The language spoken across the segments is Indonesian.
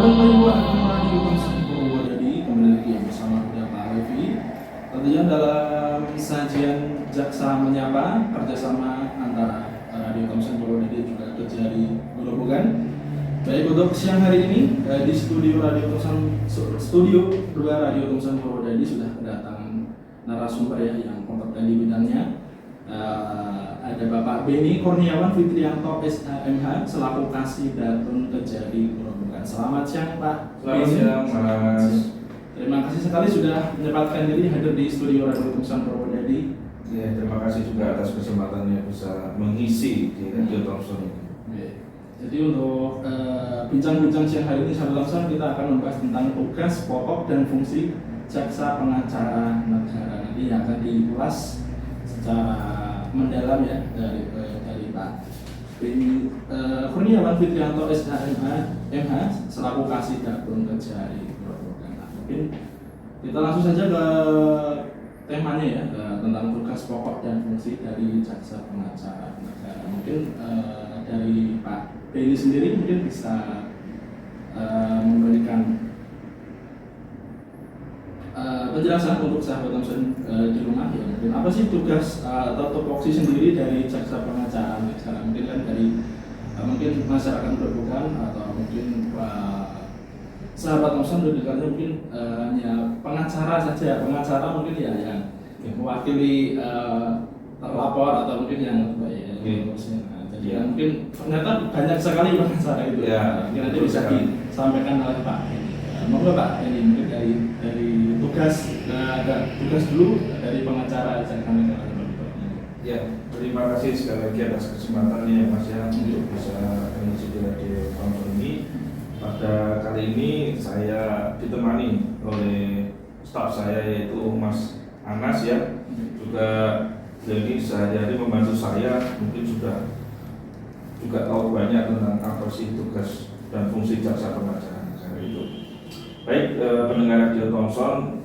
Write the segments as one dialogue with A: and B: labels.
A: Halo Bapak Ibu FM Radio Komsen Purwodadi, kembali lagi bersama dengan Pak Levi. Tentunya dalam sajian Jaksa Menyapa kerjasama antara Radio Komsen Purwodadi juga Kejari Grobogan. Baik, untuk siang hari ini di studio 2 Radio Komsen Purwodadi sudah kedatangan narasumber yang kompeten di bidangnya. Ada Bapak Beni Kurniawan Fitrianto SHMH selaku Kasih Datun Kejari Grobogan. Selamat siang Pak.
B: Selamat siang Mas.
A: Terima kasih sekali sudah menyempatkan diri hadir di studio Radio Komsen Purwodadi.
B: Ya, terima kasih juga atas kesempatannya bisa mengisi di Radio Thompson ini.
A: Jadi untuk bincang-bincang siang hari ini Sahabat Thompson, kita akan membahas tentang tugas, pokok dan fungsi jaksa pengacara negara. Nanti yang akan diulas secara mendalam ya dari Pak Beni Kurniawan Fitrianto SHMH selaku Kasih Datun Kejari Grobogan. Nah, mungkin kita langsung saja ke temanya ya, tentang tugas pokok dan fungsi dari jaksa pengacara negara. Mungkin dari Pak Beni sendiri mungkin bisa memberikan penjelasan untuk sahabat Thompson di rumah ya, mungkin apa sih tugas atau tupoksi sendiri dari jaksa pengacara negara. Mungkin kan dari mungkin masyarakat Grobogan atau mungkin sahabat Thompson dengarnya mungkin hanya pengacara saja, pengacara mungkin ya yang mewakili terlapor atau mungkin yang jadi ya, mungkin ternyata banyak sekali pengacara itu
B: ya.
A: Mungkin nanti bisa disampaikan oleh Pak monggo Pak, ini mungkin dari tugas tugas dulu dari pengacara jaksa negara.
B: Ya, terima kasih sekali lagi atas kesempatannya ya Mas ya untuk bisa mengisi di Radio Thompson ini. Pada kali ini saya ditemani oleh staf saya yaitu Mas Anas ya. Juga jadi sehari-hari membantu saya, mungkin sudah juga tahu banyak tentang apa sih tugas dan fungsi jaksa pengacara negara itu. Baik, pendengar Radio Thompson,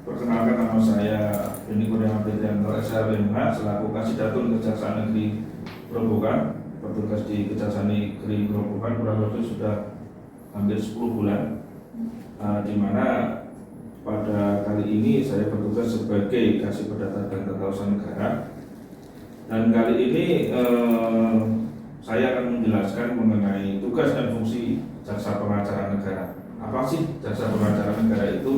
B: perkenalkan nama saya Beni Kurniawan Fitrianto SHMH selaku Kasih Datun Kejaksaan Negeri Grobogan, bertugas di Kejaksaan Negeri Grobogan kurang lebih sudah hampir 10 bulan, di mana pada kali ini saya bertugas sebagai Kasih Perdata dan Tata Usaha Negara. Dan kali ini saya akan menjelaskan mengenai tugas dan fungsi jaksa pengacara negara. Apa sih jaksa pengacara negara itu?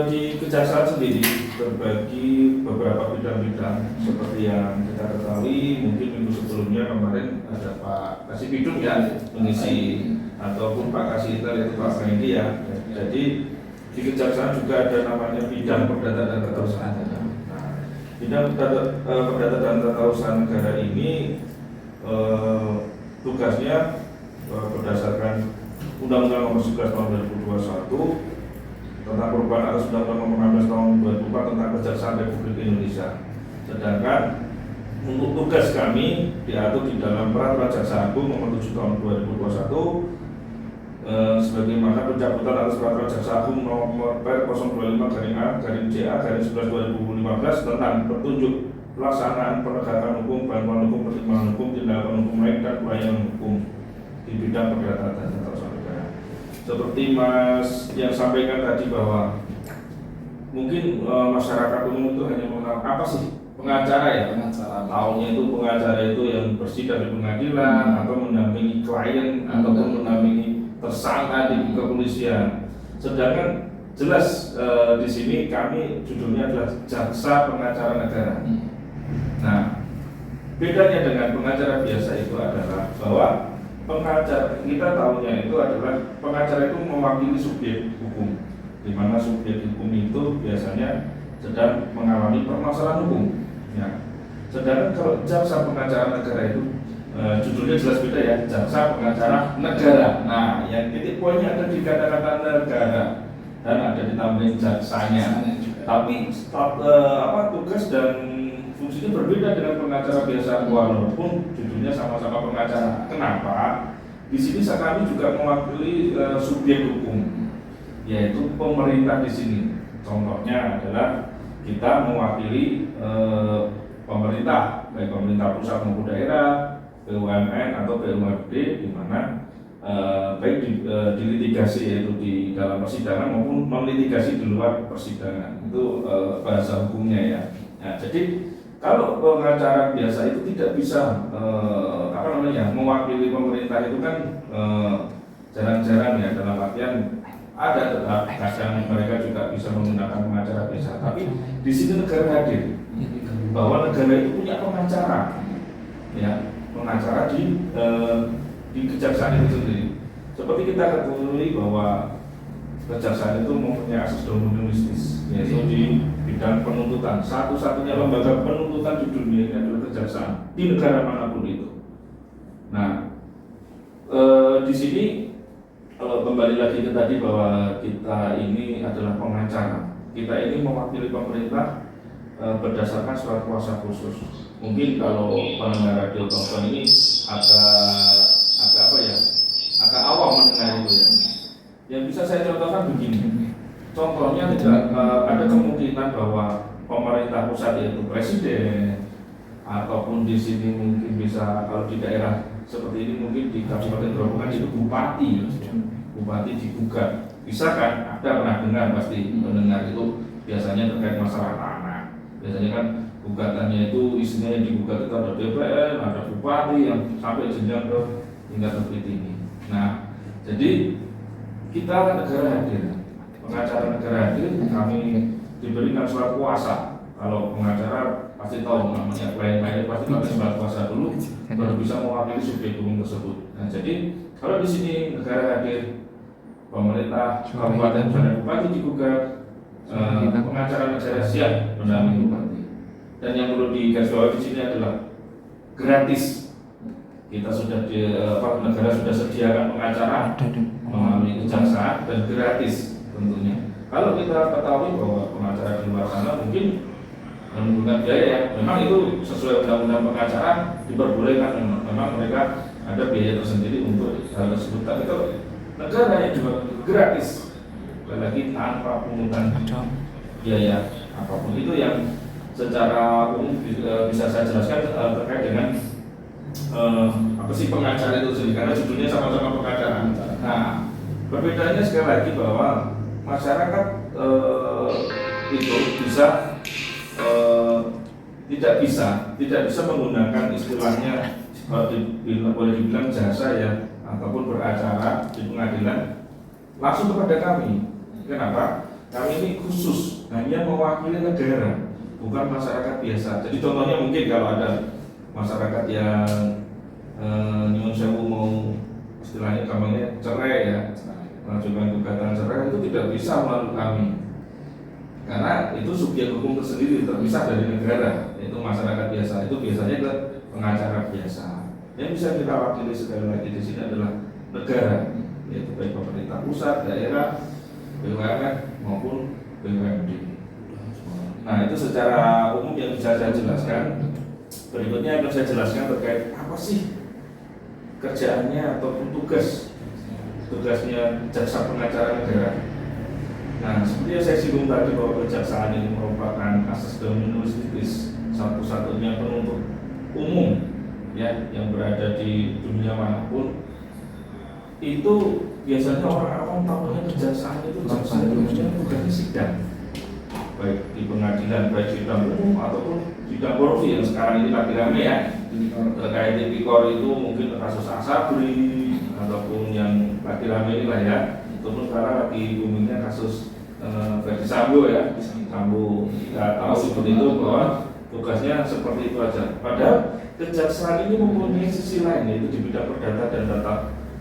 B: Di kejaksaan sendiri berbagi beberapa bidang-bidang seperti yang kita ketahui. Mungkin minggu sebelumnya kemarin ada Pak Kasih Bidung ya mengisi, ataupun Pak Kasih Intel itu Pak Fendi ya. Jadi di kejaksaan juga ada namanya bidang perdata dan tata usaha negara. Nah, bidang perdata dan tata usaha negara ini tugasnya berdasarkan Undang-Undang Nomor 11 Tahun 2021 tentang perubahan atas Undang-Undang Nomor 16 Tahun 2004 tentang Kejaksaan Republik Indonesia. Sedangkan untuk tugas kami diatur di dalam Peraturan Jaksa Agung Nomor 7 Tahun 2021 sebagaimana pencabutan atas Peraturan Jaksa Agung Nomor Per 025/A/CA/11/2015 tentang petunjuk pelaksanaan penegakan hukum, bantuan hukum, pertimbangan hukum, tindakan hukum lain dan pelayanan hukum di bidang perdata dan tata usaha negara. Seperti Mas yang sampaikan tadi bahwa mungkin masyarakat umum itu hanya mengenal apa sih pengacara ya, pengacara tahunya itu pengacara itu yang bersidang di pengadilan atau mendampingi klien ataupun mendampingi tersangka di kepolisian. Sedangkan jelas di sini kami judulnya adalah jaksa pengacara negara. Nah, bedanya dengan pengacara biasa itu adalah bahwa pengacara kita tahunya itu adalah pengacara itu mewakili subjek hukum, di mana subjek hukum itu biasanya sedang mengalami permasalahan hukum. Ya. Sedangkan kalau jaksa pengacara negara itu judulnya jelas beda ya, jaksa pengacara negara. Nah, yang titik poinnya ada di kata-kata negara dan ada ditambahin jaksanya. Tapi tugas dan fungsinya berbeda dengan pengacara biasa, walaupun judulnya sama-sama pengacara. Kenapa? Di sini kami juga mewakili subjek hukum, yaitu pemerintah di sini. Contohnya adalah kita mewakili pemerintah, baik pemerintah pusat maupun daerah, BUMN atau BUMD, di mana baik di litigasi, yaitu di dalam persidangan maupun non-litigasi di luar persidangan. Itu bahasa hukumnya ya. Nah, jadi kalau pengacara biasa itu tidak bisa mewakili pemerintah itu kan jarang-jarang ya, dalam artian ada tetap kadang mereka juga bisa menggunakan pengacara biasa. Tapi di sini negara hadir bahwa negara itu punya pengacara, ya, pengacara di kejaksaan itu sendiri. Seperti kita ketahui bahwa kejaksaan itu mempunyai asas doministis, yaitu di bidang penuntutan. Satu-satunya lembaga penuntutan di dunia ini adalah kejaksaan di negara manapun itu. Nah, di sini kembali lagi ke tadi bahwa kita ini adalah pengacara. Kita ini mewakili pemerintah berdasarkan surat kuasa khusus. Mungkin kalau pendengar radio tonton ini agak awam mendengar itu ya. Yang bisa saya contohkan begini. Contohnya tidak ada kemungkinan bahwa pemerintah pusat, yaitu presiden, ataupun di sini mungkin bisa, kalau di daerah seperti ini mungkin di Kabupaten Grobogan itu bupati digugat. Bisa kan? Ada pernah dengar pasti mendengar itu, biasanya terkait masalah tanah. Biasanya kan gugatannya itu isinya yang digugat itu ada DPR, ada bupati yang sampai jenjang ke tingkat lebih tinggi. Nah, jadi kita negara hadir, pengacara negara hadir, kami diberikan surat kuasa. Kalau pengacara pasti tahu namanya, klien pasti pakai surat kuasa dulu baru bisa mewakili subjek hukum tersebut. Nah, jadi kalau di sini negara hadir, pemerintah kabupaten dan bupati digugat, pengacara negara siap mendampingi bupati. Dan yang perlu digarisbawahi di sini adalah gratis. Kita sudah negara sudah sediakan pengacara melalui kejaksaan dan gratis tentunya. Kalau kita ketahui bahwa pengacara di luar sana mungkin menggunakan biaya ya, memang itu sesuai undang-undang pengacara diperbolehkan, memang mereka ada biaya tersendiri untuk hal tersebut. Tapi kalau negara yang juga gratis, lagi tanpa pungutan biaya apapun, itu yang secara umum bisa saya jelaskan terkait dengan apa sih pengacara itu sendiri, karena judulnya sama-sama pengacara. Nah, perbedaannya sekali lagi bahwa masyarakat itu tidak bisa menggunakan istilahnya boleh dibilang jasa ya, ataupun beracara di pengadilan langsung kepada kami. Kenapa? Kami ini khusus hanya mewakili negara, bukan masyarakat biasa. Jadi contohnya mungkin kalau ada masyarakat yang nyuwun sewu mau istilahnya gampangnya cerai ya, mengajukan gugatan cerai, itu tidak bisa melalui kami, karena itu subjek hukum tersendiri terpisah dari negara, yaitu masyarakat biasa. Itu biasanya ke pengacara biasa. Yang bisa kita wakili sekali lagi di sini adalah negara, yaitu baik pemerintah pusat, daerah, BUMN maupun BUMD. Nah, itu secara umum yang bisa saya jelaskan. Berikutnya akan saya jelaskan terkait apa sih kerjaannya ataupun tugasnya jaksa pengacara negara. Nah, seperti yang saya singgung tadi bahwa kejaksaan ini merupakan asas doministis, satu-satunya penuntut umum ya yang berada di dunia manapun. Itu biasanya orang awam tahunya kejaksaan itu bukan sidang, baik di pengadilan, baik sidang umum ataupun sidang korupsi yang sekarang ini lagi rame ya. Terkait tipikor itu mungkin kasus Asabri ataupun yang lagi rame ini lah ya. Itu pun sekarang lagi boomingnya kasus Verdi Sambo ya. Sambo kita tahu seperti itu bahwa tugasnya seperti itu aja. Padahal kejaksaan ini mempunyai sisi lain, yaitu di bidang perdata dan tata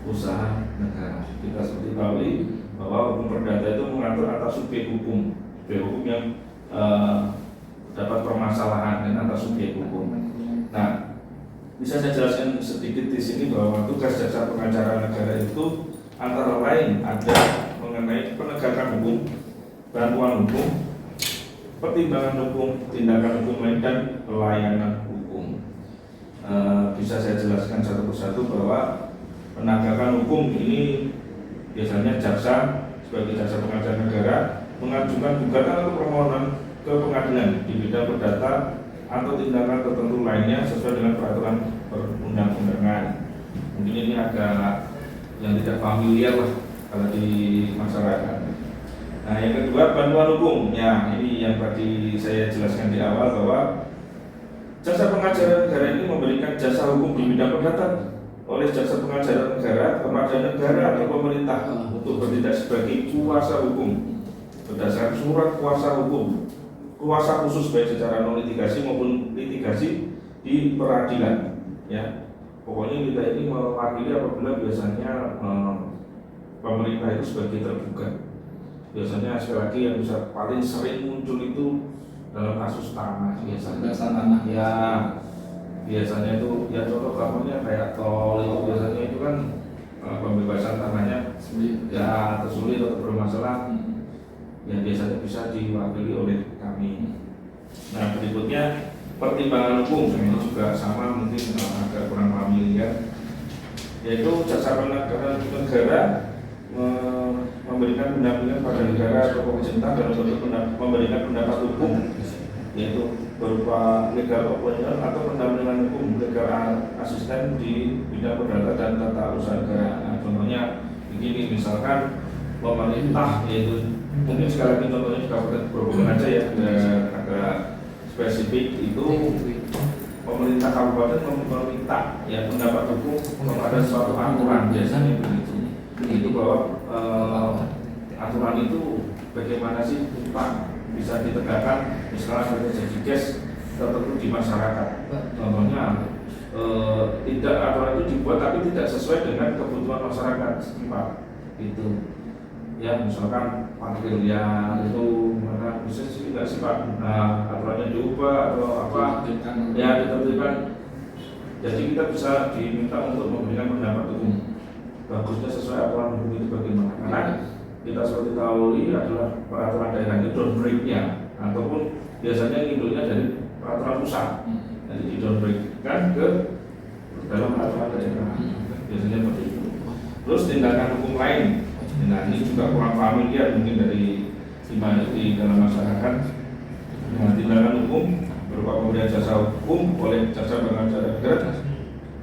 B: usaha negara. Kita seperti tahu bahwa hukum perdata itu mengatur atas subjek hukum yang dapat permasalahan dan atas subjek hukum. Nah, bisa saya jelaskan sedikit di sini bahwa tugas jaksa pengacara negara itu antara lain ada mengenai penegakan hukum, bantuan hukum, pertimbangan hukum, tindakan hukum lain, dan pelayanan hukum. Bisa saya jelaskan satu persatu bahwa penegakan hukum ini biasanya jaksa sebagai jaksa pengacara negara mengajukan gugatan atau permohonan ke pengadilan di bidang perdata atau tindakan tertentu lainnya sesuai dengan peraturan perundang-undangan. Mungkin ini agak yang tidak familiar lah kalau di masyarakat. Nah, yang kedua bantuan hukum. Ya, ini yang tadi saya jelaskan di awal bahwa jasa pengacara negara ini memberikan jasa hukum di bidang perdata oleh jasa pengacara negara kepada negara atau pemerintah untuk bertindak sebagai kuasa hukum berdasarkan surat kuasa hukum, kuasa khusus baik secara non litigasi maupun litigasi di peradilan. Ya, pokoknya kita ini mewakili apabila biasanya pemerintah itu sebagai tergugat. Biasanya sekali lagi yang bisa paling sering muncul itu dalam kasus tanah biasanya.
A: Tanah.
B: Ya, biasanya itu ya contoh gampangnya kayak tol itu biasanya itu kan pembebasan tanahnya ya tersulit atau bermasalah. Ya biasanya bisa diwakili oleh kami. Nah, berikutnya pertimbangan hukum ini juga sama, mungkin agak kurang familiar, yaitu jasa pengacara negara memberikan pendampingan pada negara atau pemerintah dalam bentuk memberikan pendapat hukum, yaitu berupa legal opinion atau pendampingan hukum legal asisten di bidang perdata dan tata usaha negara. Nah, contohnya begini, misalkan pemerintah, yaitu mungkin sekali lagi contohnya di Kabupaten Grobogan aja ya, agak spesifik, itu pemerintah kabupaten meminta ya pendapat hukum kepada suatu aturan, biasanya begitu. Itu bahwa aturan itu bagaimana sih Pak bisa ditegakkan, misalnya terjadi gas tertentu di masyarakat. Contohnya tidak aturan itu dibuat tapi tidak sesuai dengan kebutuhan masyarakat Pak. Itu ya, misalkan parkirnya itu mana bisa sih tidak sih Pak, nah aturannya diubah atau apa ya ditentukan. Jadi kita bisa diminta untuk memberikan pendapat hukum, bagusnya sesuai aturan hukum itu bagaimana, karena kita seperti tahu ini adalah peraturan daerah itu downbreak-nya ataupun biasanya induknya dari peraturan pusat, jadi di downbreak kan ke dalam peraturan daerah, biasanya seperti itu. Terus tindakan hukum lain. Nah, ini juga kurang familiar mungkin dari di dalam masyarakat. Nah, tindakan hukum berupa pemberian jasa hukum oleh jasa pengacara negara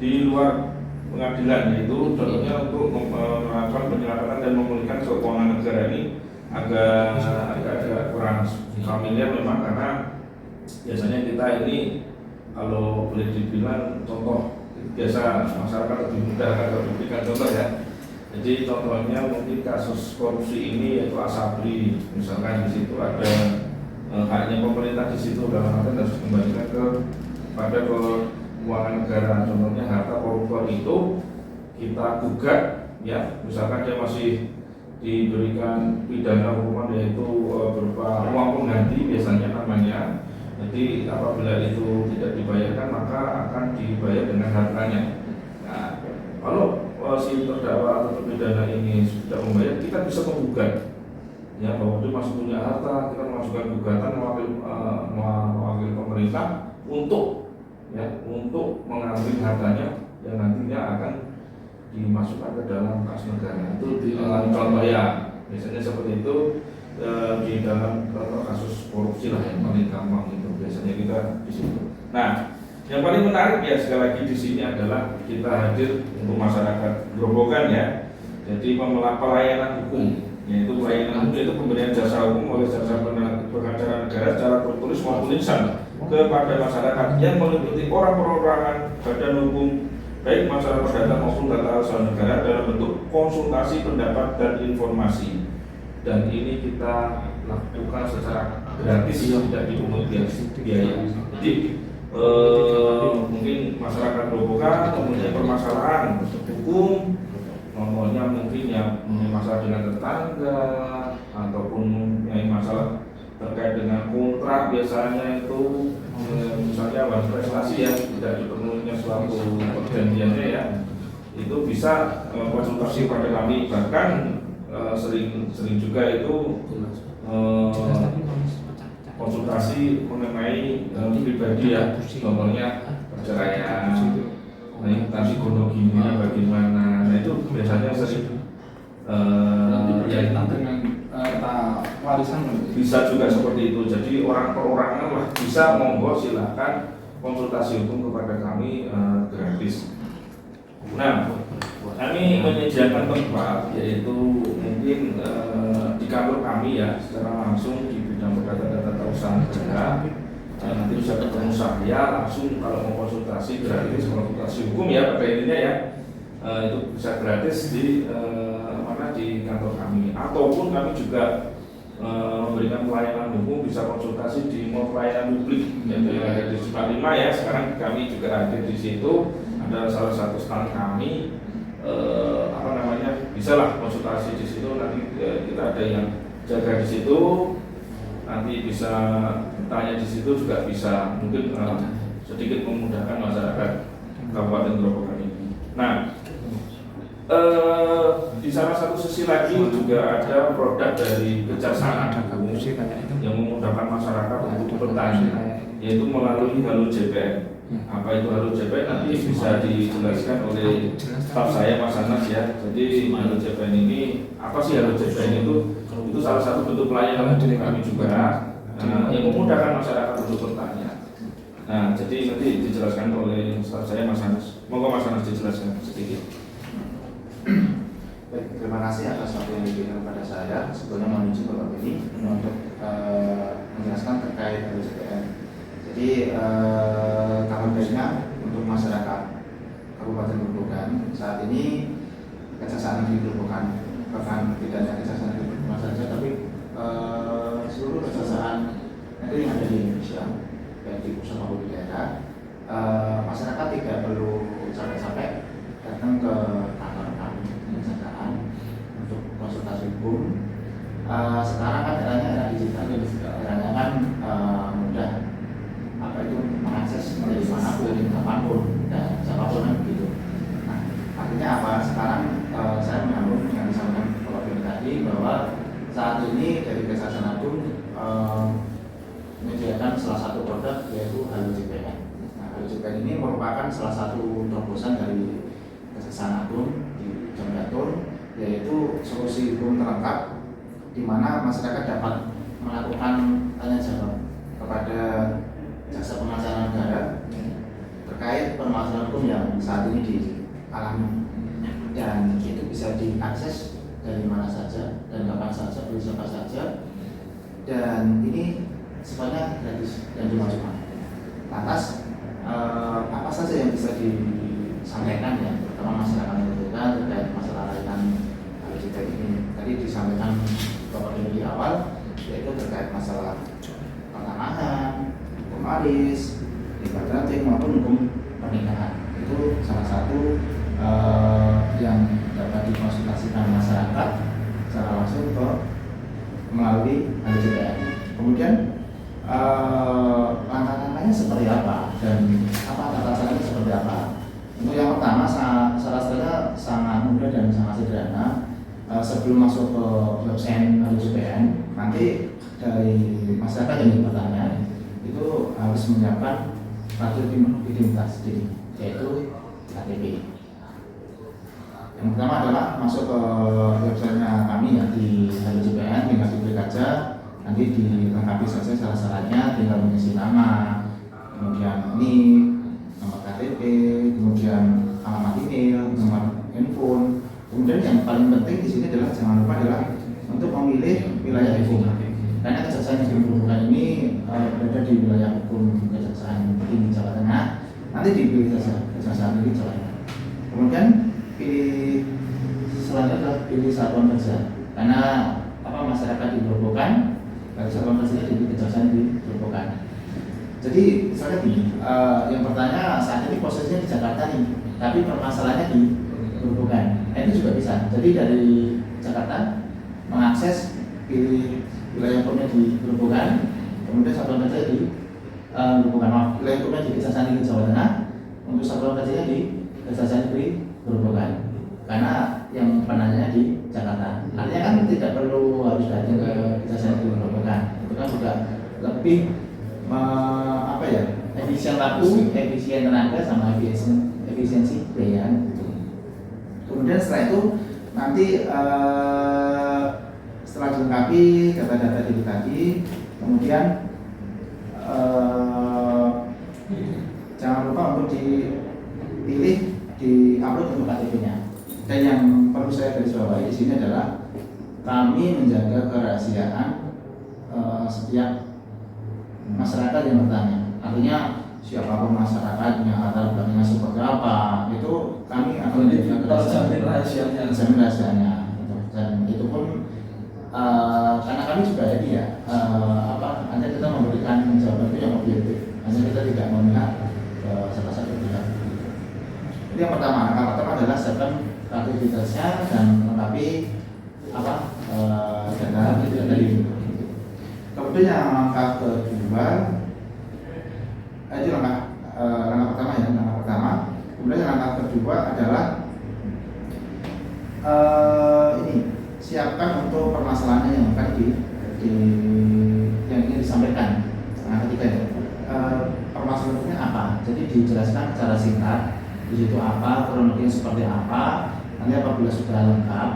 B: di luar pengadilan, yaitu contohnya untuk melakukan penyelamatan dan memulihkan keuangan negara. Ini agak kurang familiar memang, karena biasanya kita ini kalau boleh dibilang contoh biasa masyarakat lebih mudah kalau diberikan contoh ya. Jadi contohnya mungkin kasus korupsi ini yaitu Asabri, misalkan di situ ada haknya pemerintah di situ, dalam arti harus dikembalikan pada keuangan negara. Contohnya harta koruptor itu kita gugat, ya, misalkan dia masih diberikan pidana hukuman yaitu berupa uang pengganti biasanya namanya. Jadi apabila itu tidak dibayarkan maka akan dibayar dengan hartanya. Nah, kalau si terdakwa atau terpidana ini sudah membayar, kita bisa menggugat ya bahwa dia masih punya harta. Kita mengajukan gugatan mewakili pemerintah untuk mengambil hartanya yang nantinya akan dimasukkan ke dalam kas negara. Itu contoh ya, biasanya seperti itu di dalam kasus korupsi lah yang paling gampang itu biasanya kita di situ. Nah, yang paling menarik ya sekali lagi di sini adalah kita hadir untuk masyarakat Grobogan ya. Jadi pelayanan hukum, yaitu pelayanan hukum yaitu pemberian jasa hukum oleh jasa pengacara negara secara tertulis maupun lisan kepada masyarakat yang meliputi orang perorangan, badan hukum, baik masyarakat perdata maupun tata usaha negara dalam bentuk konsultasi, pendapat dan informasi. Dan ini kita lakukan secara gratis, tidak dipungut biaya. Jadi mungkin masyarakat Grobogan mempunyai permasalahan hukum, contohnya mungkin yang mempunyai masalah dengan tetangga ataupun mempunyai masalah terkait dengan kontrak, biasanya itu misalnya bahan prestasi ya tidak dipenuhinya suatu perjanjiannya ya, itu bisa konsultasi pada kami. Bahkan sering juga itu konsultasi mengenai pribadi ya, contohnya perceraian, nanti gonogininya bagaimana. Nah itu biasanya sering ya
A: dengan warisan
B: bisa juga seperti itu. Jadi orang perorangan lah bisa, monggo silakan konsultasi hukum kepada kami gratis. Nah Kami menyediakan tempat, yaitu mungkin di kantor kami ya, secara langsung di bidang perdata dan tata usaha negara. Nanti bisa ketemu saya langsung kalau mau konsultasi gratis, konsultasi hukum ya pada intinya ya, itu bisa gratis di di kantor kami. Ataupun kami juga memberikan pelayanan hukum, bisa konsultasi di mall pelayanan publik yaitu yang ada di Simpang 5 ya. Sekarang kami juga hadir di situ, ada salah satu stand kami. Bisa lah konsultasi di situ, nanti kita ada yang jaga di situ, nanti bisa tanya di situ juga bisa, mungkin sedikit memudahkan masyarakat Kabupaten Grobogan ini. Nah, di salah satu sisi lagi juga ada produk dari Kejaksaan Agung yang memudahkan masyarakat untuk bertanya, yaitu melalui Halo JPN. Apa itu Halo JPN nanti bisa dijelaskan oleh staf saya Mas Anas ya. Jadi Halo JPN ini apa sih? Halo JPN itu salah satu bentuk pelayanan dari kami juga yang memudahkan masyarakat untuk bertanya. Nah, jadi nanti dijelaskan oleh staf saya Mas Anas. Moga Mas Anas dijelaskan sedikit.
C: Baik, terima kasih atas waktu yang diberikan kepada saya. Sebelumnya mohon izin Bapak ini untuk menjelaskan terkait Halo JPN. Jadi kabarnya untuk masyarakat Kabupaten Grobogan saat ini Kejaksaan Negeri Grobogan, bahkan tidak hanya Kejaksaan Negeri Grobogan saja, tapi seluruh kejaksaan negeri yang ada di Indonesia, baik di pusat maupun di daerah, masyarakat tidak perlu capek-capek datang ke kantor kami kejaksaan untuk konsultasi hukum. Sekarang kan era digital, eranya kan mudah mengakses dari manapun, kapanpun, dan siapapun kan begitu. Nah, artinya apa? Sekarang saya menyambung yang disampaikan Bapak Bini tadi bahwa saat ini dari Kejaksaan Agung menyediakan salah satu produk yaitu Halo JPN. Nah, Halo JPN ini merupakan salah satu terobosan dari Kejaksaan Agung di Jamgatur, yaitu solusi hukum terlengkap di mana masyarakat dapat melakukan tanya jawab kepada jaksa pengacara negara terkait permasalahan hukum yang saat ini dialami, dan itu bisa diakses dari mana saja dan kapan saja, oleh siapa saja, dan ini sifatnya gratis dan cuma-cuma. Lantas apa saja yang bisa disampaikan ya, terutama masyarakat membutuhkan terkait masalah layanan Halo JPN ini. Tadi disampaikan Bapak Bini di awal, yaitu terkait masalah pertanahan, waris, ibadah maupun hukum pernikahan. Itu salah satu yang dapat dikonsultasikan masyarakat secara langsung melalui Halo JPN. Kemudian langkah-langkahnya seperti apa dan apa tata caranya seperti apa? Untuk yang pertama, salah satunya sangat mudah dan sangat sederhana. Sebelum masuk ke website Halo JPN, nanti dari masyarakat yang bertanya itu harus menyiapkan kartu identitas diri, yaitu KTP. Yang pertama adalah masuk ke websitenya kami ya di Halo JPN, tinggal diklik aja, nanti dilengkapi saja syarat-syaratnya, tinggal mengisi nama, kemudian NIK, nomor KTP, kemudian alamat email, nomor handphone. Kemudian yang paling penting di sini adalah jangan lupa adalah untuk memilih wilayah hukum. Karena Kejaksaan Negeri Grobogan ini berada di wilayah hukum Kejaksaan Tinggi Jawa Tengah, nanti dipilih saja Kejaksaan Tinggi Jawa Tengah. Kemudian pilih selanjutnya adalah pilih satuan kerja. Karena masyarakat di Grobogan, satuan kerjanya di Kejaksaan di Grobogan. Jadi misalnya gini, yang pertanyaan saat ini posisinya di Jakarta nih, tapi permasalahannya di Grobogan. Itu juga bisa. Jadi dari Jakarta mengakses pilih wilayah hukumnya di Grobogan, kemudian satuan kerja di Grobogan. Wilayah hukumnya di Kejaksaan Tinggi Jawa Tengah, untuk satuan kerjanya di Kejaksaan Negeri Grobogan. Karena yang penanyanya di Jakarta. Artinya kan tidak perlu harus datang ke Kejaksaan Negeri Grobogan. Itu kan juga lebih efisien waktu, efisien tenaga, sama efisiensi biaya. Kemudian setelah itu nanti setelah dilengkapi data-data diri tadi, kemudian jangan lupa untuk dipilih di upload untuk KTP-nya. Dan yang perlu saya garis bawahi di sini adalah kami menjaga kerahasiaan setiap masyarakat yang bertanya. Artinya siapapun masyarakatnya, latar belakangnya seperti apa, itu kami akan menjaga
A: terjamin rahasianya.
C: terjamin rahasianya. Dan itu pun karena kami juga jadi ya, hanya kita memberikan jawaban itu yang objektif, hanya kita tidak memihak ke salah satu pihak. Itu yang pertama. Yang pertama adalah siapkan aktivitasnya dan melengkapi data dari. Kemudian yang langkah kedua, itu langkah pertama ya, langkah pertama. Kemudian yang langkah kedua adalah ini, siapkan untuk permasalahan yang akan yang ingin disampaikan. Nah, ketiga ya, permasalahannya apa? Jadi dijelaskan secara singkat. Di situ apa, kronologinya seperti apa. Nanti apabila sudah lengkap,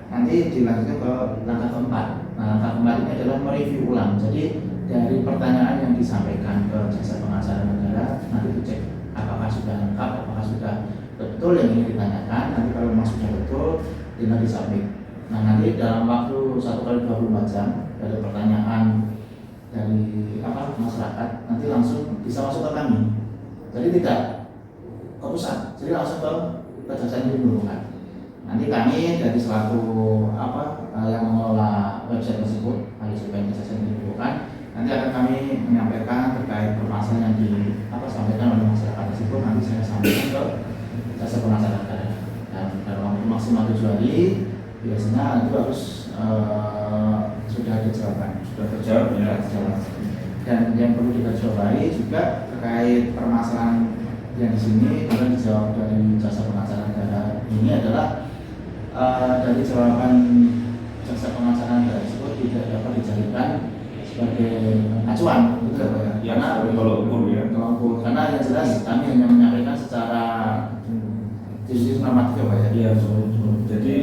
C: nanti dilanjutkan ke langkah keempat. Nah, langkah keempat ini adalah mereview ulang. Jadi dari pertanyaan yang disampaikan ke jasa pengacara negara, nanti dicek apakah sudah lengkap, apakah sudah betul yang ingin ditanyakan. Nanti kalau memang sudah betul, tinggal disubmit. Nah, nanti dalam waktu 1x24 jam dari pertanyaan dari masyarakat, nanti langsung bisa masuk ke kami. Jadi tidak ke pusat, jadi langsung ke Kejaksaan Tinggi Menurukan. Nanti kami dari selaku yang mengelola website tersebut, ALIJPN Kejaksaan Tinggi Menurukan, nanti akan kami menyampaikan terkait permasalahan yang disampaikan oleh masyarakat tersebut. Nanti saya sampaikan ke jasa pengacara negara. Dan dalam waktu maksimal 7 hari biasanya itu harus sudah ada jawaban.
B: Sudah terjawab ya.
C: Dan yang perlu digarisbawahi juga terkait permasalahan yang di sini akan dijawab dari jasa pengacara negara ini adalah dari jawaban jasa pengacara negara tersebut tidak dapat dijadikan sebagai acuan, gitu ya. Karena
B: kalau ukur ya.
C: Karena yang jelas kami hanya menyampaikan secara diskursus normatif ya Pak ya.
B: Iya, betul. Jadi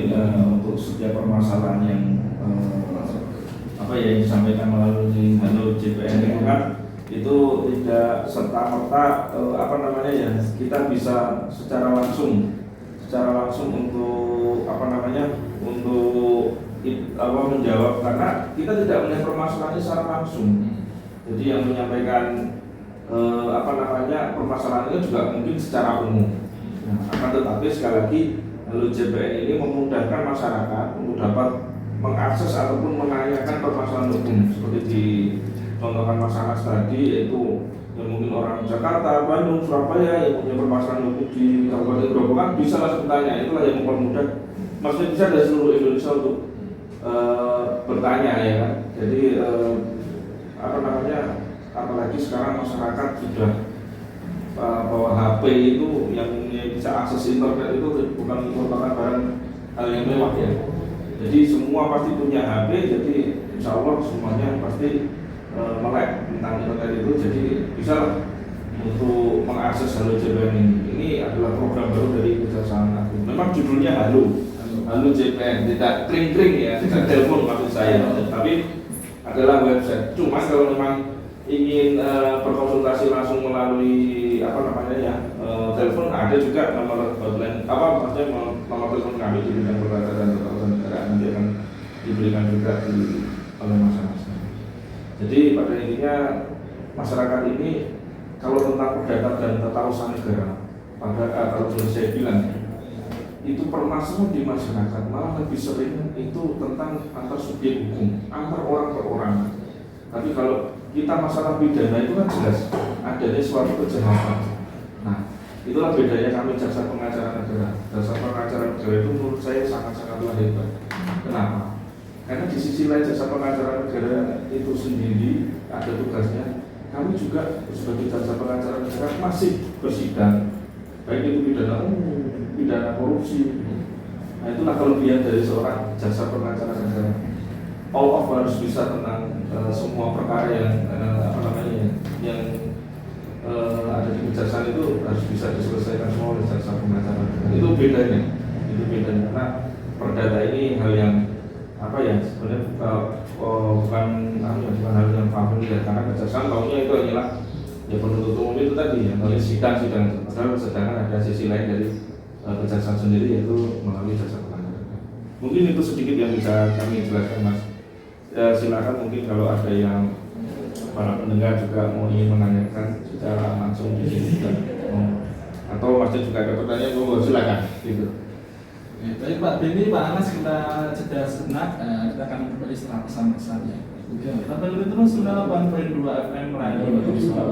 B: untuk setiap permasalahan yang yang disampaikan melalui Halo JPN itu kan itu tidak serta merta kita bisa secara langsung untuk menjawab, karena kita tidak melihat permasalahannya secara langsung. Jadi yang menyampaikan permasalahan itu juga mungkin secara umum. Akan tetapi sekali lagi Halo JPN ini memudahkan masyarakat untuk dapat mengakses ataupun menanyakan permasalahan hukum seperti di contohkan masalah tadi, yaitu yang mungkin orang Jakarta, Bandung, Surabaya yang punya permasalahan hukum di Kabupaten Grobogan bisa langsung tanya. Itulah yang mempermudah, maksudnya bisa dari seluruh Indonesia untuk bertanya ya kan. Jadi apalagi sekarang masyarakat sudah bahwa HP itu yang bisa akses internet itu bukan merupakan barang hal yang mewah ya. Jadi semua pasti punya HP, jadi insya Allah semuanya pasti melek tentang internet itu. Jadi bisa lah untuk mengakses Halo JPN ini. Ini adalah program baru dari Kejaksaan Agung. Memang judulnya Halo JPN, tidak kring-kring ya, tidak telepon maksud saya, tapi adalah website. Cuma kalau memang ingin berkonsultasi langsung melalui telepon, ada juga nomor hotline nomor telepon kami di bidang perdata dan tata usaha negara, nanti akan diberikan juga oleh masyarakat. Jadi pada intinya masyarakat ini kalau tentang perdata dan tata usaha negara, kalau boleh saya bilang itu permasalahan di masyarakat malah lebih sering itu tentang antar subjek hukum, antar orang per orang. Tapi kalau kita masalah pidana itu kan jelas adanya suatu kejahatan. Nah, itulah bedanya kami jasa pengacara negara. Jasa pengacara negara itu menurut saya sangat-sangatlah hebat. Kenapa? Karena di sisi lain jasa pengacara negara itu sendiri ada tugasnya. Kami juga sebagai jasa pengacara negara masih bersidang, baik itu pidana umum, pidana korupsi. Nah, itulah kelebihan dari seorang jasa pengacara negara. All of harus bisa tentang semua perkara yang ada di kejaksaan itu harus bisa diselesaikan semua oleh jasa pengacara. Itu bedanya karena perdata ini hal yang sebenarnya bukan hal yang familiar, karena kejaksaan tahunya itu hanyalah ya penuntut umum itu tadi ya, oleh sidang. Padahal sedangkan ada sisi lain dari kejaksaan sendiri, yaitu melalui jasa pengacara. Mungkin itu sedikit yang bisa kami jelaskan, Mas. Ya, silakan mungkin kalau ada yang para pendengar juga mau ingin menanyakan secara langsung di sini, atau Mas juga ada pertanyaan, monggo silakan. Gitu.
A: Baik Pak Benny, Pak Anas, kita jeda sejenak. Kita akan kembali setelah pesan-pesan ya. Kita balik terus 98.2 FM Radio Tamson.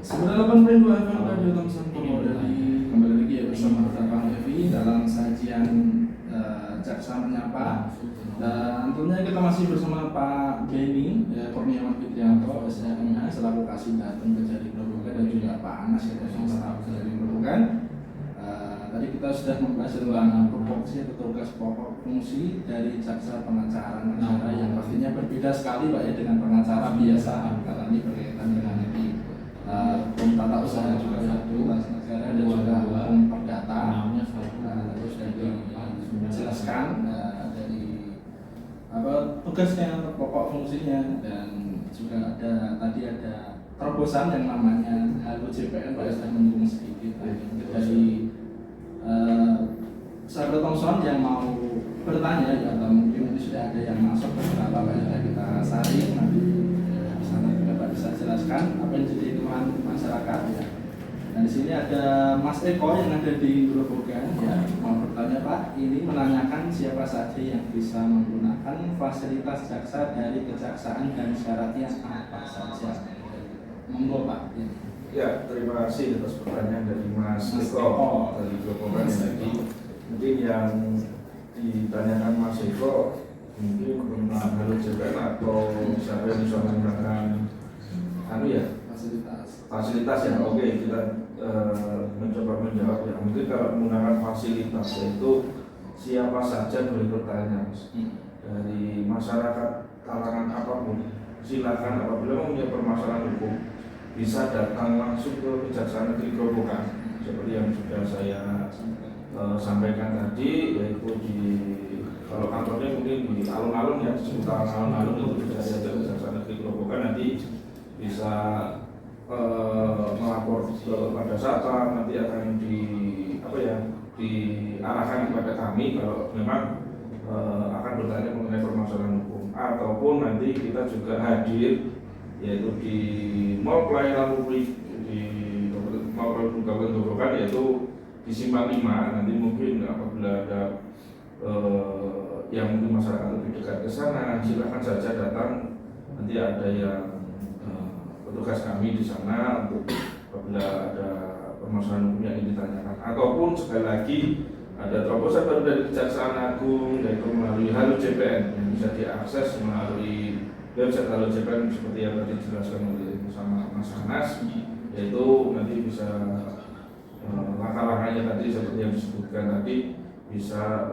A: 98.2 FM Radio Tamson kembali lagi ya bersama Bang Evi dalam sajian Jaksa Menyapa. Dan tentunya kita masih bersama Pak Benny Kurniawan Fitrianto SMH selaku Kasih Datang Kejari Grobogan, dan juga Pak Anas dari Staf Kejari Grobogan. Tadi kita sudah membahas tentang tupoksi atau tugas pokok fungsi dari jaksa pengacara negara yang pastinya berbeda sekali Pak ya dengan pengacara biasa, karena ini berkaitan dengan hukum tata usaha juga satu negara dan juga hukum perdata. Terus sudah dijelaskan dari tugasnya, pokok fungsinya, dan juga tadi ada terobosan yang namanya HLUJPN Pak sudah menyinggung sedikit dari sahabat Tamson yang mau bertanya ya, atau mungkin sudah ada yang masuk beberapa Pak sudah kita saring, nanti bisa Bapak bisa jelaskan apa yang jadi keluhan masyarakat ya. Dan di sini ada Mas Eko yang ada di Grobogan ya, mau bertanya Pak, ini menanyakan siapa saja yang bisa menggunakan fasilitas jaksa dari kejaksaan dan syaratnya apa saja. Monggo Pak.
B: Ya, terima kasih atas pertanyaan dari Mas Eko dari Grobogan tadi. Mungkin yang ditanyakan Mas Eko mungkin tentang HLUJPN atau siapa yang bisa menggunakan fasilitas ya. Oke, kita mencoba menjawab ya. Mungkin kalau menggunakan fasilitas itu siapa saja boleh bertanya, Mas. Dari masyarakat kalangan apapun, silakan apabila mempunyai permasalahan hukum bisa datang langsung ke Kejaksaan Negeri Grobogan seperti yang sudah saya sampaikan tadi, yaitu kalau kantornya mungkin di alun-alun ya, sekitar alun-alun itu bisa saja Kejaksaan Negeri Grobogan, nanti bisa melapor kepada satpam, nanti akan diarahkan kepada kami kalau memang akan bertanya mengenai permasalahan hukum, ataupun nanti kita juga hadir yaitu di Mall Pelayanan Publik di Kabupaten Grobogan, yaitu di Simpang 5. Nanti mungkin apabila ada yang mungkin masyarakat lebih dekat ke sana, silakan saja datang. Nanti ada yang petugas kami di sana untuk apabila ada permasalahan hukum yang ingin ditanyakan, ataupun sekali lagi ada terobosan baru dari Kejaksaan Agung, yaitu melalui HLUJPN yang bisa diakses melalui website HLUJPN seperti yang tadi dijelaskan oleh bersama Mas Anas, yaitu nanti bisa langkah-langkahnya tadi seperti yang disebutkan tadi bisa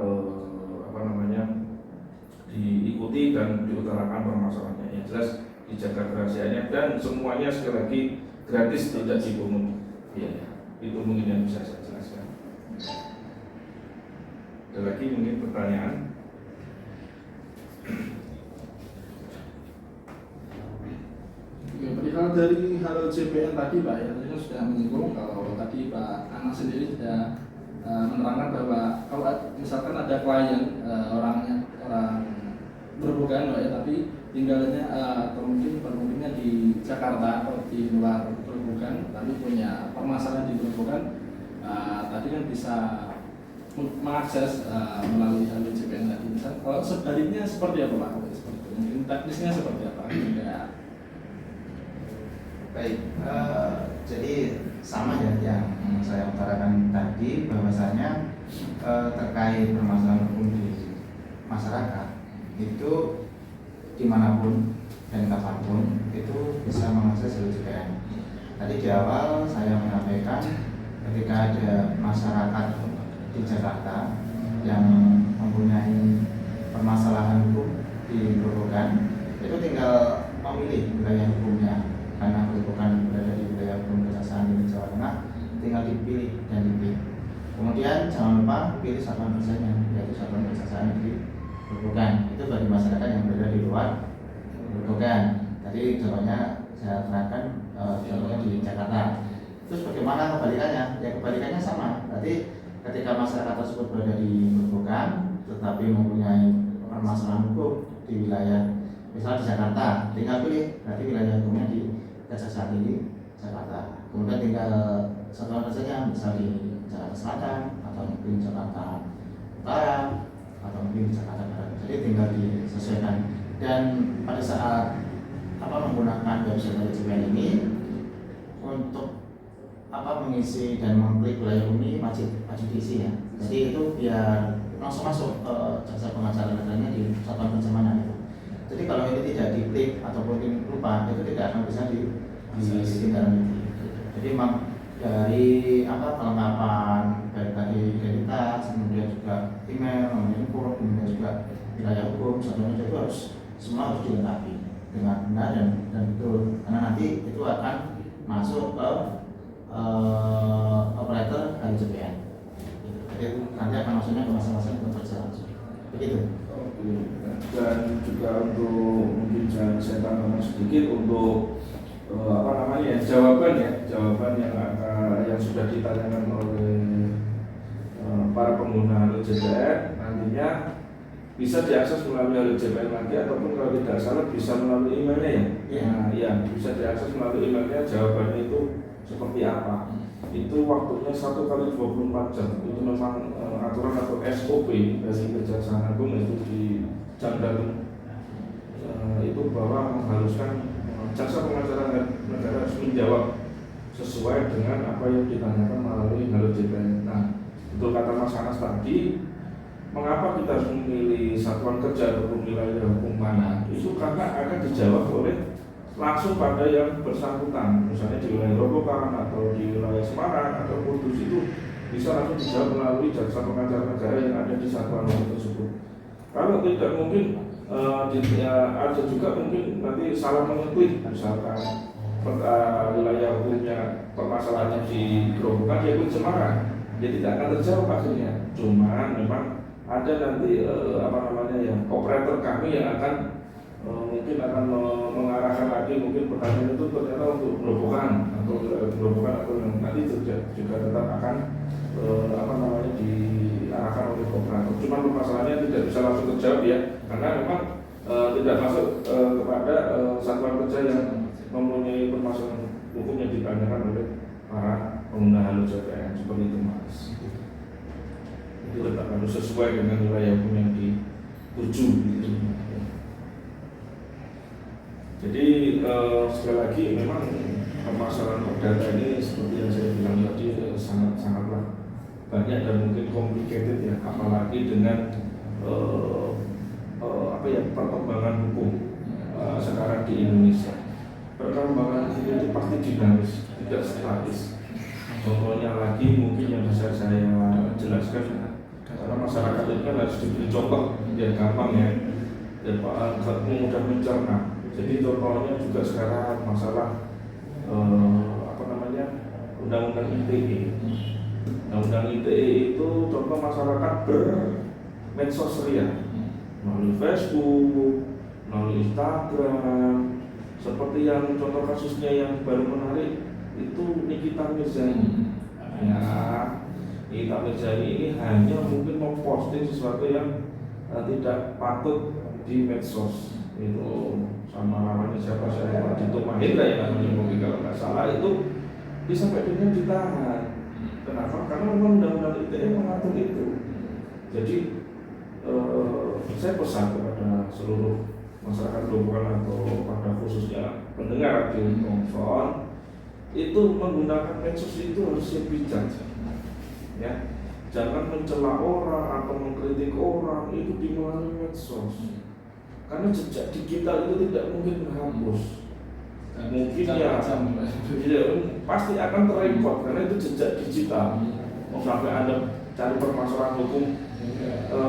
B: diikuti dan diutarakan permasalahannya. Yang jelas dijaga kerahasiaannya dan semuanya sekali lagi gratis, tidak dipungut. Ya, itu mungkin yang bisa saya jelaskan. Ada lagi mungkin pertanyaan?
A: Perihal dari HLUJPN tadi Pak ya, tadi sudah menyinggung kalau tadi Pak Anas sendiri sudah menerangkan bahwa kalau misalkan ada klien orang Grobogan Pak ya, tapi tinggalnya atau mungkin bermukimnya di Jakarta atau di luar Grobogan, tapi punya permasalahan di Grobogan, tadi kan bisa mengakses melalui HLUJPN tadi. Misal kalau sebaliknya seperti apa Pak? Mungkin teknisnya seperti apa?
C: Baik, jadi sama ya yang saya utarakan tadi, bahwasanya terkait permasalahan hukum di masyarakat itu dimanapun dan kapanpun itu bisa mengakses HLUJPN. Tadi di awal saya menyampaikan ketika ada masyarakat di Jakarta yang mempunyai permasalahan hukum di Grobogan, itu tinggal memilih wilayah hukumnya. Karena Grobogan berada di wilayah hukum Kejaksaan Negeri Jawa Tengah, tinggal dipilih dan dipilih. Kemudian jangan lupa pilih satuan kerjanya, yaitu Satuan Kejaksaan Negeri Grobogan. Itu bagi masyarakat yang berada di luar Grobogan. Tadi contohnya saya terangkan contohnya di Jakarta. Terus bagaimana kebalikannya? Ya kebalikannya sama. Berarti ketika masyarakat tersebut berada di Grobogan, tetapi mempunyai permasalahan hukum di wilayah, misalnya di Jakarta, tinggal pilih, berarti wilayah hukumnya di Gajah Jati di Jakarta. Kemudian tinggal satuan kerjanya, misal di Jakarta Selatan, atau mungkin Jakarta Utara, atau mungkin di Jakarta Barat. Jadi tinggal disesuaikan. Dan pada saat menggunakan website LJPN ini untuk mengisi dan mengklik wilayah bumi wajib diisi ya. Jadi itu biar langsung masuk ke jasa pengacara negaranya di satuan kerja mana itu. Jadi kalau ini tidak diklik ataupun lupa, itu tidak akan bisa ditindaklanjuti. Jadi memang dari kelengkapan dari tadi identitas, kemudian juga email, nomor handphone, kemudian juga wilayah hukum, satuan kerja itu semua harus dilengkapi dengan benar dan betul, karena nanti itu akan masuk ke operator LJPN. Jadi nanti akan masuknya ke masing-masing pekerja langsung. Begitu.
B: Dan juga untuk mungkin saya tambahkan sedikit untuk jawaban yang sudah ditanyakan oleh para pengguna LJPN nantinya bisa diakses melalui LJPN lagi, ataupun kalau tidak salah bisa melalui emailnya ya.
C: Ya.
B: Nah, ya bisa diakses melalui emailnya. Jawabannya itu seperti apa? Itu waktunya 1 kali 24 jam. Itu memang aturan atau SOP dari Kejaksaan Agung itu di Janggal itu bahwa mengharuskan jaksa pengacara negara harus menjawab sesuai dengan apa yang ditanyakan melalui LJPN. Nah, untuk kata Mas Anas tadi, mengapa kita harus memilih satuan kerja ataupun wilayah hukum mana? Itu karena akan dijawab oleh langsung pada yang bersangkutan, misalnya di wilayah Grobogan atau di wilayah Semarang atau Kudus, itu bisa langsung dijawab melalui jaksa pengacara negara yang ada di satuan hukum tersebut. Kalau tidak mungkin ada juga mungkin nanti salah mengeklik, misalkan wilayah hukumnya permasalahannya di Grobogan, dia klik Semarang, dia tidak akan terjawab akhirnya. Cuma memang ada nanti operator kami yang akan mungkin akan mengarahkan lagi, mungkin pertanyaan itu ternyata untuk Grobogan atau nanti juga tetap akan diarahkan oleh operator. Cuma permasalahannya tidak bisa langsung terjawab ya, karena memang tidak masuk kepada satuan kerja yang mempunyai permasalahan hukum yang ditanyakan oleh para pengguna LJPN seperti itu Mas. Itu tetap harus sesuai dengan wilayah hukum yang dituju. Jadi sekali lagi memang permasalahan perdata ini seperti yang saya bilang tadi sangatlah banyak dan mungkin complicated ya, apalagi dengan perkembangan hukum sekarang di Indonesia. Perkembangan hukum itu pasti dinamis, tidak statis. Contohnya lagi mungkin yang bisa saya jelaskan, karena masyarakat itu kan harus diberi contoh biar gampang ya, dan mudah mencerna. Jadi contohnya juga sekarang masalah undang-undang ITE. Undang-undang ITE itu contoh masyarakat bermedsos ria melalui Facebook, melalui Instagram, seperti yang contoh kasusnya yang baru menarik itu Nikita Mirzani. Ya, Nikita Mirzani ini hanya mungkin memposting sesuatu yang tidak patut di medsos. Itu sama namanya siapa, saya Dito Mahendra ya namanya, mungkin kalau nggak salah, itu sampai dengan ditahan. Kenapa? Karena memang undang-undang ITE mengatur itu. Jadi saya pesan kepada seluruh masyarakat Grobogan atau pada khususnya pendengar radio Komson, itu menggunakan medsos itu harus bijak, ya. Jangan mencela orang atau mengkritik orang itu di melalui medsos, karena jejak digital itu tidak mungkin menghapus. Mungkin ya pasti akan terekod karena itu jejak digital. Mau sampai Anda cari permasalahan hukum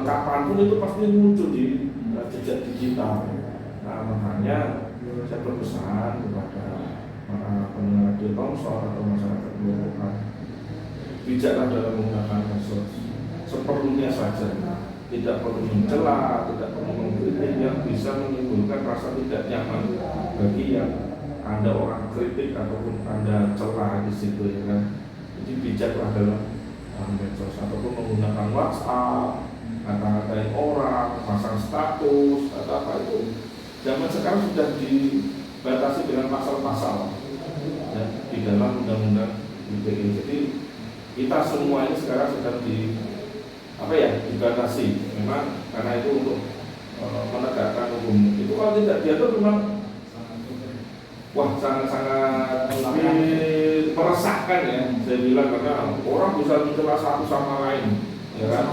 B: kapanpun itu pasti muncul di jejak digital. Nah, makanya saya berpesan kepada pendengar radio Komson atau masyarakat Grobogan, bijaklah dalam menggunakan medsos seperlunya saja, tidak perlu mencela, tidak perlu mengkritik yang bisa menimbulkan rasa tidak nyaman bagi yang Anda orang kritik ataupun Anda celah di situ ya kan. Jadi bijaklah dalam medsos ataupun menggunakan WhatsApp, ngata-ngatain orang, pasang status atau apa itu. Zaman sekarang sudah dibatasi dengan pasal-pasal ya, di dalam undang-undang ITE. Jadi kita semua ini sekarang sedang dibatasi memang karena itu untuk menegakkan hukum. Itu kalau tidak diatur memang sangat meresahkan ya. Saya bilang karena orang bisa mencela satu sama lain ya kan,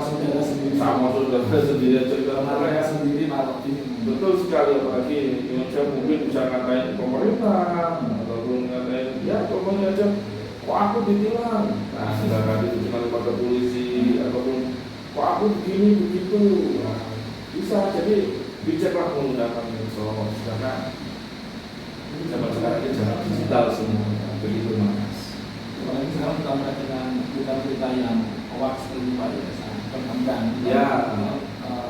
B: sama saudara sendiri cerita mereka
A: sendiri malah ini.
B: Betul sekali, apalagi Indonesia mungkin bisa ngatain pemerintah ataupun ngatain ya pokoknya aja kok aku ditilang. Nah sedangkan itu cuma lembaga polisi ataupun kok aku begini begitu. Nah, bisa jadi bijaklah menggunakan medsos karena zaman sekarang ini zaman digital semua begitu Mas.
A: Apalagi sekarang ditambah dengan berita-berita yang hoax ini Pak ya, sangat berkembang.
B: Ya.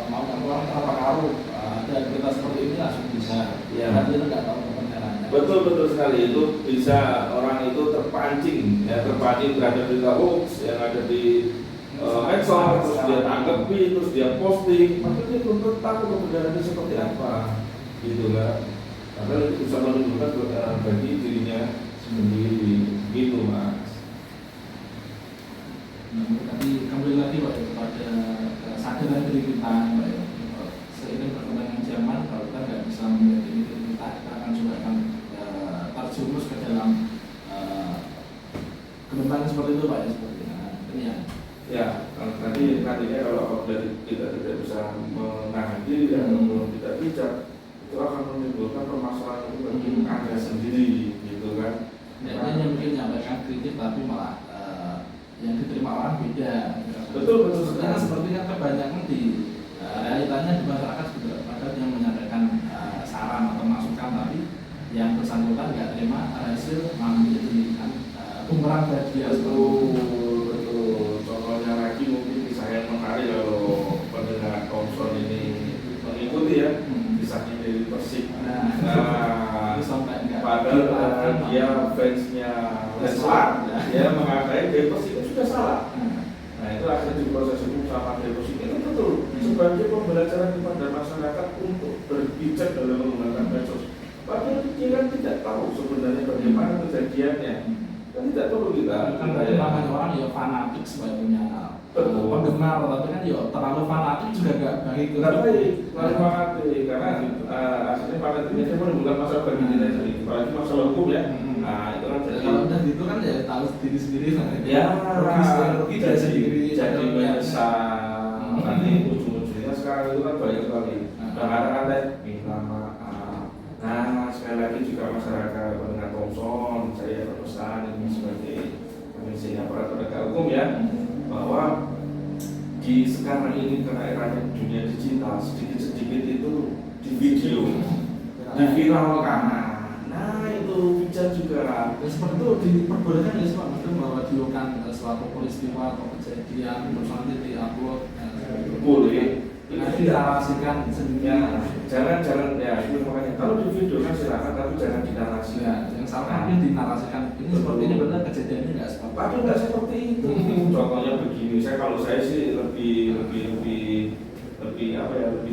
A: Mau orang terpengaruh ada berita seperti ini langsung bisa.
B: Ya.
A: Nanti itu nggak tahu kebenarannya.
B: Betul sekali, itu bisa orang itu terpancing terhadap berita hoax yang ada di medsos, terus dia tanggapi, terus dia posting, maka dia belum tahu kebenarannya seperti apa, gitu kan? Karena itu bisa menimbulkan bagi dirinya sendiri, gitu Mas.
A: Tapi kembali lagi Pak kepada kesadaran diri kita Pak ya. Seiring perkembangan zaman, kalau kita nggak bisa menjadi diri kita akan juga akan terjerumus ke dalam kegemaran seperti itu Pak ya, seperti ini.
B: Ya, nantinya kalau kita tidak bisa menahan diri atau tidak bijak, itu akan menimbulkan permasalahan itu bagi Anda sendiri, gitu kan?
A: Ya, dia mungkin menyampaikan kritik tapi malah yang diterima orang beda.
B: Betul.
A: Karena seperti yang kebanyakan di realitanya di masyarakat juga ada yang menyampaikan saran atau masukan tapi yang bersangkutan nggak terima hasil malah menjadi bumerang bagi dia.
B: Betul. Contohnya lagi mungkin kisah yang menarik kalau pendengar Thompson ini mengikuti ya kisahnya dari Persib.
A: Itu sampai nggak.
B: Padahal dia fansnya Leslar, dia mengatakan dari Persib itu sudah salah. Nah itu akhirnya diproses hukum sama dari Persib itu betul sebagai pembelajaran kepada masyarakat untuk berbijak dalam menggunakan medsos. Padahal pikiran tidak tahu sebenarnya bagaimana kejadiannya. Kan tidak perlu kita
A: namanya orang ya fanatik sebagainya penggemar, tapi kan ya terlalu fanatik juga nggak baik.
B: Terlalu fanatik karena akhirnya fanatiknya itu menimbulkan masalah bagi diri sendiri, apalagi masalah hukum ya. Nah itu kan jadi
A: kalau udah gitu kan ya tahu sendiri
B: ya
A: rugi dari sendiri
B: jadi menyesal. Nanti ujung-ujungnya sekarang itu kan banyak sekali kata-kata minta maaf. Nah sekali lagi juga masyarakat pendengar Thompson, saya berpesan ini sebagai komisi aparat penegak hukum ya, bahwa di sekarang ini karena eranya dunia digital, sedikit-sedikit itu di video, diviralkan. Nah itu bijak juga.
A: Ya, seperti itu diperbolehkan ya Pak, maksudnya meradiokan suatu peristiwa atau kejadian terus nanti diupload.
B: Boleh.
A: Nanti dinarasikan sendiri.
B: Ya, jangan ya itu makanya kalau di video kan silakan tapi jangan dinarasikan.
A: Ya, yang salah mungkin dinarasikan ini seperti ini benar kejadiannya nggak seperti.
B: Tapi nggak seperti itu. Contohnya begini, kalau saya sih lebih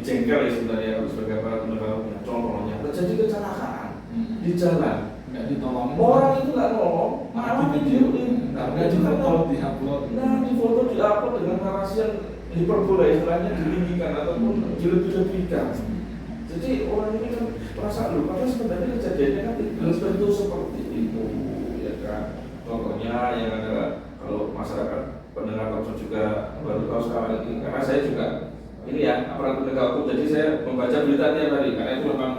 B: jengkel ya sebenarnya kalau sebagai para penegak hukum. Contohnya terjadi kecelakaan di jalan,
A: nggak ditolongin.
B: orang itu nggak nolong, malah videoin,
A: nggak difoto, diupload.
B: Nah di foto diupload dengan narasi yang hiperbola istilahnya ditinggikan ataupun dilebih-lebihkan. Jadi orang ini kan merasa lupa, padahal sebenarnya kejadiannya kan belum tentu seperti itu, ya kan? Contohnya yang ada kalau masyarakat pendengar Thompson juga baru tahu sekarang ini, karena saya juga ini ya aparat penegak hukum, jadi saya membaca berita tiap hari karena itu memang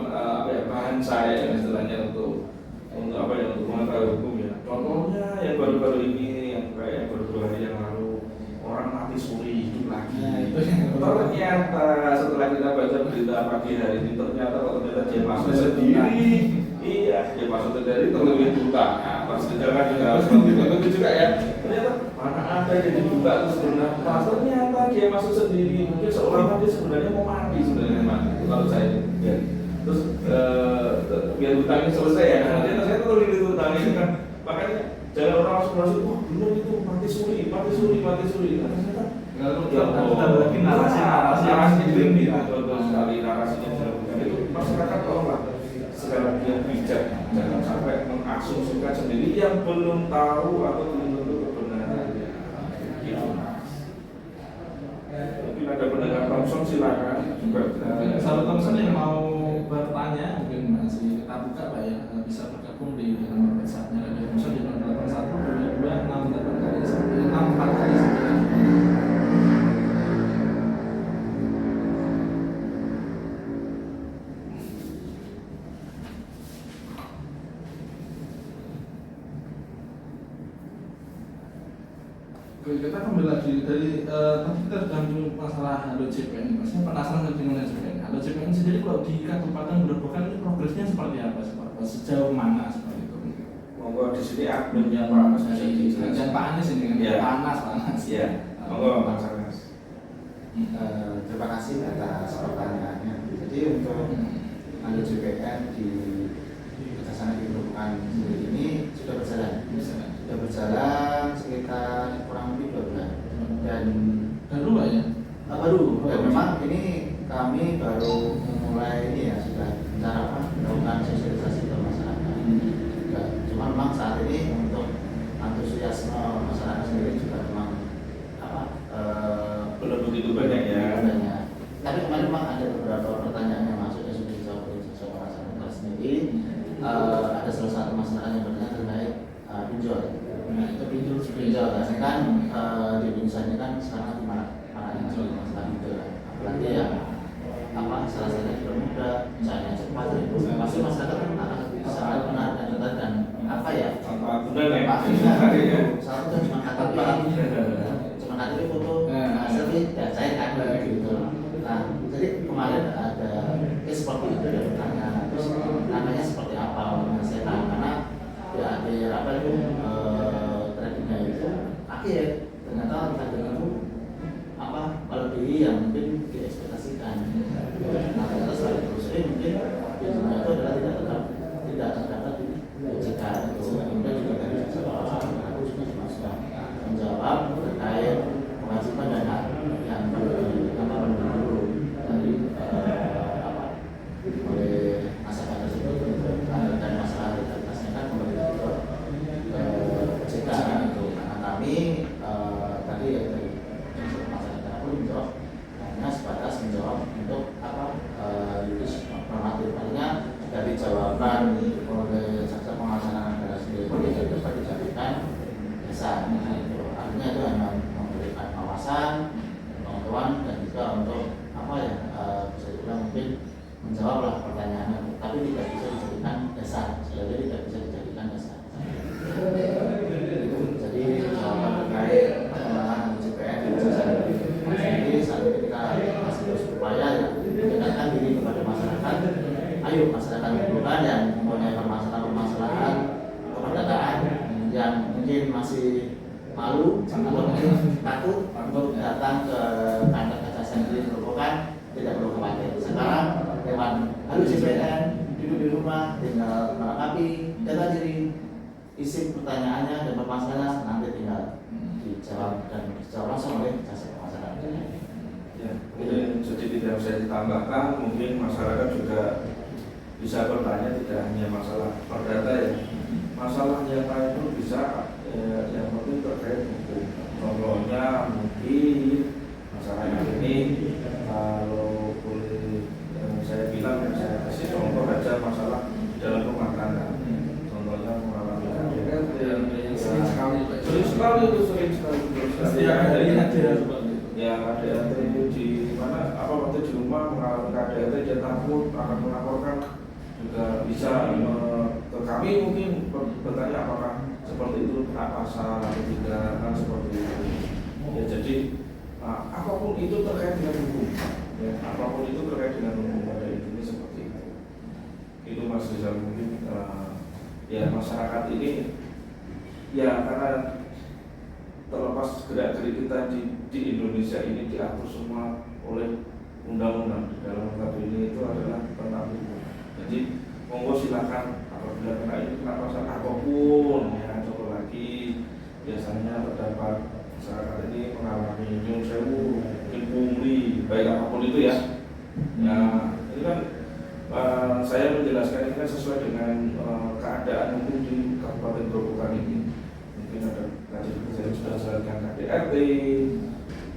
B: bahan saya istilahnya untuk mengetahui hukum ya. Contohnya yang baru-baru ini yang kayak baru-baru hari yang lalu orang mati suri hidup lagi. Ternyata setelah kita baca berita pagi hari ini ternyata dia masuk sendiri. Iya, dia masuk sendiri terlebih buta. Pas jangan juga seperti itu juga ya. Ternyata mana ada yang dibuka terus bernafas. Ternyata dia masuk sendiri. Mungkin seolah-olah dia sebenarnya mau mati sebenarnya mati. Kalau saya ya. Terus biar hutangnya selesai ya. Nanti saya tuh ini hutangnya kan, makanya jangan orang langsung masuk, wah benar itu mati suri. Nah, ternyata
A: Kalau
B: ya,
A: kita lagi narasi
B: itu
A: ini,
B: betul sekali narasinya dilakukan itu masyarakat tolonglah sekali lagi yang bijak, jangan sampai mengasumsikan sendiri yang belum tahu atau belum tentu kebenarannya. Gitu. Mungkin ada pendengar Thompson silakan juga.
A: Sahabat Thompson yang mau bertanya mungkin masih kita buka Pak ya, bisa bergabung di nomor WhatsApp-nya Radio Thompson di 08122 684 kali 9. Oke, kita kembali lagi dari tadi kita sudah menyinggung masalah Halo JPN. Maksudnya penasaran dengan JPN. Halo JPN sendiri kalau di Kabupaten Grobogan ini progresnya seperti apa sih Pak? Sejauh mana seperti itu?
B: Monggo di sini adminnya Pak Anas bisa dijelaskan.
A: Dan Pak Anies ini kan
B: Ya.
A: panas.
B: Iya. Monggo Mas Anas.
C: Terima kasih atas pertanyaannya. Jadi untuk Halo JPN di Kerjasama di Grobogan sendiri ini sudah berjalan sekitar kurang lebih 2 bulan dan
A: Baru Pak ya?
C: baru dan memang ini kami baru memulai ini ya sudah cara melakukan sosialisasi ke masyarakat. Cuma memang saat ini untuk antusiasme masyarakat sendiri juga memang
B: Belum begitu banyak ya.
C: banyak. Tapi kemarin memang ada beberapa pertanyaan yang masuk yang sudah dijawab oleh sosok masyarakat sendiri. Ada salah satu masyarakat yang bertanya terkait pinjol.
A: Nah, itu pinjol
C: Pinjol kan di Indonesia ini kan sekarang lagi maraknya masalah pinjol. Apalagi ya salah satunya juga mudah, misalnya cepat itu pasti masyarakat kan akan sangat benar dan cepat dan
B: Tanpa guna ya.
C: satu kan cuma KTP foto selfie dan saya kan gitu. Nah jadi kemarin ada seperti itu dia bertanya terus namanya seperti apa saya tahu karena ya ada tradingnya itu akhir ternyata trading itu melebihi yang mungkin diekspektasikan. Nah ternyata setelah ditelusuri mungkin pinjolnya itu adalah tidak terdapat di OJK itu. Kemudian juga dari aku juga sudah menjawab terkait kewajiban dan hak yang dulu dari oleh masyarakat tersebut dan masalah legalitasnya kan kembali ke OJK itu. Karena kami tadi ya dari masyarakat pun menjawab hanya sebatas menjawab untuk yuris normatif. Artinya dari jawaban oleh jaksa pengawasan negara sendiri tidak dapat dijadikan dasar. Artinya itu hanya memberikan pengawasan, pengetahuan dan juga untuk bisa dibilang mungkin menjawablah pertanyaannya, tapi tidak bisa dijadikan dasar. Sekali lagi tidak bisa dijadikan dasar. Jadi jawaban terkait perkembangan JPN di sendiri saat ini kita masih terus berupaya ya mendekatkan diri kepada masyarakat. Ayo masyarakat Grobogan yang mempunyai permasalahan keperdataan yang mungkin masih malu atau mungkin takut untuk datang ke kantor Kejaksaan di Grobogan, tidak perlu khawatir. Sekarang lewat Halo JPN, duduk di rumah tinggal melengkapi data diri, isi pertanyaannya dan permasalahannya nanti tinggal dijawab dan dijawab langsung oleh jaksa pengawasan.
B: Ya, jadi tidak bisa ditambahkan, mungkin masyarakat juga bisa bertanya tidak hanya masalah perdata ya, masalah yang lain pun bisa yang penting terkait hukum. Contohnya mungkin masyarakat ini kalau boleh saya bilang saya kasih contoh aja masalah dalam rumah tangga. Contohnya mengalami KDRT yang
A: sering sekali
B: sering sekali
A: setiap hari ada
B: ya KDRT di mana waktu di rumah mengalami KDRT dia takut akan melaporkan juga bisa ke kami mungkin bertanya apakah seperti itu kena pasal atau tidak kan seperti itu ya. Jadi apapun itu terkait dengan hukum ya, apapun itu terkait dengan hukum pada intinya seperti itu Mas Rizal. Mungkin ya masyarakat ini ya karena terlepas gerak-gerik kita di Indonesia ini diatur semua oleh undang-undang. Di dalam notabene itu adalah tentang hukum. Jadi monggo silakan apabila kena ini kena pasal apapun ya, coba lagi. Biasanya terdapat masyarakat ini mengalami nyun sewu, mungkin pungli, baik apapun itu ya. Nah, ini kan saya menjelaskan ini kan sesuai dengan keadaan hukum di Kabupaten Grobogan ini. Mungkin ada tadi saya sudah jelaskan KDRT,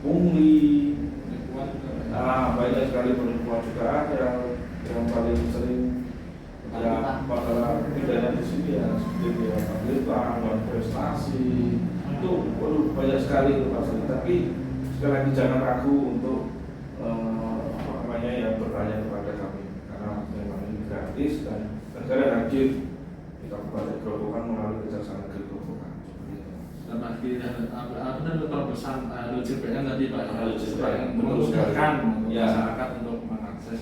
B: pungli, banyak sekali penipuan juga ada. Yang paling sering ya masalah pidana di sini ya seperti fasilitas, prestasi itu banyak sekali itu masalah. Tapi sekali lagi jangan ragu untuk yang bertanya kepada kami, karena memang ini gratis dan negara hadir di Kabupaten Grobogan melalui Kejaksaan Negeri Grobogan.
A: Dan lagi apa dan terobosan LJPN tadi Pak,
B: LJPN
A: memudahkan
B: ya
A: masyarakat untuk mengakses